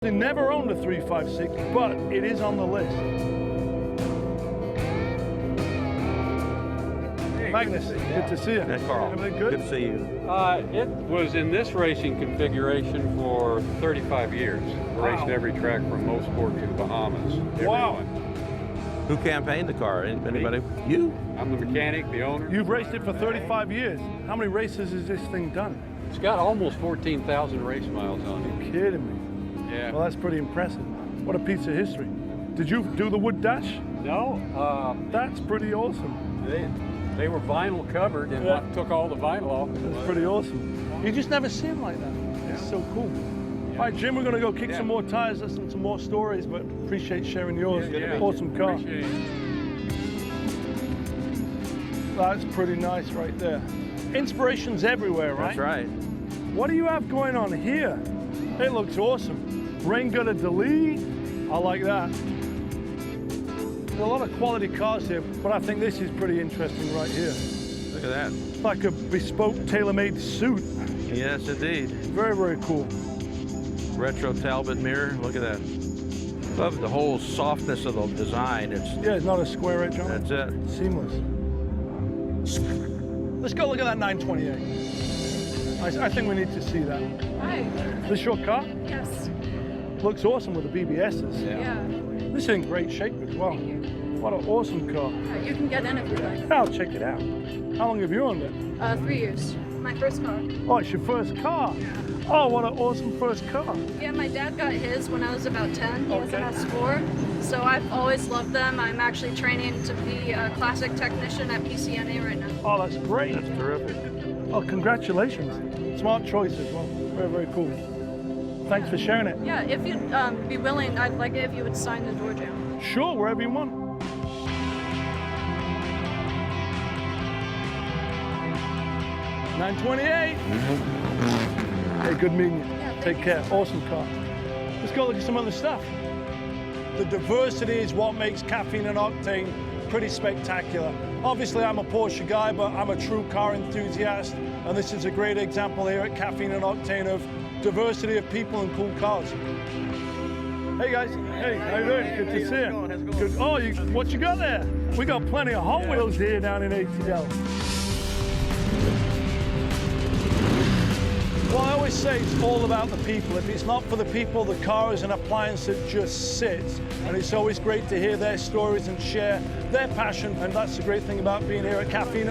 They never owned a 356, but it is on the list. Magnus, good to see you. Hey, Carl. Everything good? Good to see you. It was in this racing configuration for 35 years. Raced every track from Mosport to the Bahamas. Wow. Everyone. Who campaigned the car? Anybody? You? I'm the mechanic, the owner. You've raced it for 35 years. How many races has this thing done? It's got almost 14,000 race miles on it. You're kidding me. Yeah. Well, that's pretty impressive. What a piece of history. Did you do the wood dash? No, That's pretty awesome. they were vinyl covered and Yeah. took all the vinyl off. That's pretty awesome. You just never see them like that. It's so cool. All right, Jim, we're going to go kick some more tires, listen to some more stories, but appreciate sharing yours. Awesome car. Appreciate it. That's pretty nice right there. Inspiration's everywhere, right? That's right. What do you have going on here? It looks awesome. Rain gutter delete. I like that. There's a lot of quality cars here, but I think this is pretty interesting right here. Look at that. It's like a bespoke, tailor-made suit. Yes, indeed. Very, very cool. Retro Talbot mirror. Look at that. Love the whole softness of the design. Yeah, it's not a square edge on it. That's it. Seamless. Let's go look at that 928. I think we need to see that. Hi. This your car? Yes. Looks awesome with the BBSs. Yeah. This is in great shape as well. What an awesome car. You can get in if you like. I'll check it out. How long have you owned it? 3 years. My first car. Oh, it's your first car. Yeah. Oh, what an awesome first car. Yeah, my dad got his when I was about 10. He has Okay. an S4. So I've always loved them. I'm actually training to be a classic technician at PCNA right now. Oh, that's great. That's terrific. Oh, congratulations. Smart choice as well. Very, very cool. Thanks for sharing it. Yeah, if you'd be willing, I'd like it if you would sign the door jam. Sure, wherever you want. $928. Hey, good meeting you. Take care. Awesome car. Let's go look at some other stuff. The diversity is what makes Caffeine and Octane pretty spectacular. Obviously, I'm a Porsche guy, but I'm a true car enthusiast, and this is a great example here at Caffeine and Octane of diversity of people and cool cars. Hey guys, hey, how you doing? Good to see you. How's it going? Good. Oh, what you got there? We got plenty of Hot Wheels here down in ATL. Well, I always say it's all about the people. If it's not for the people, the car is an appliance that just sits. And it's always great to hear their stories and share their passion. And that's the great thing about being here at Caffeine.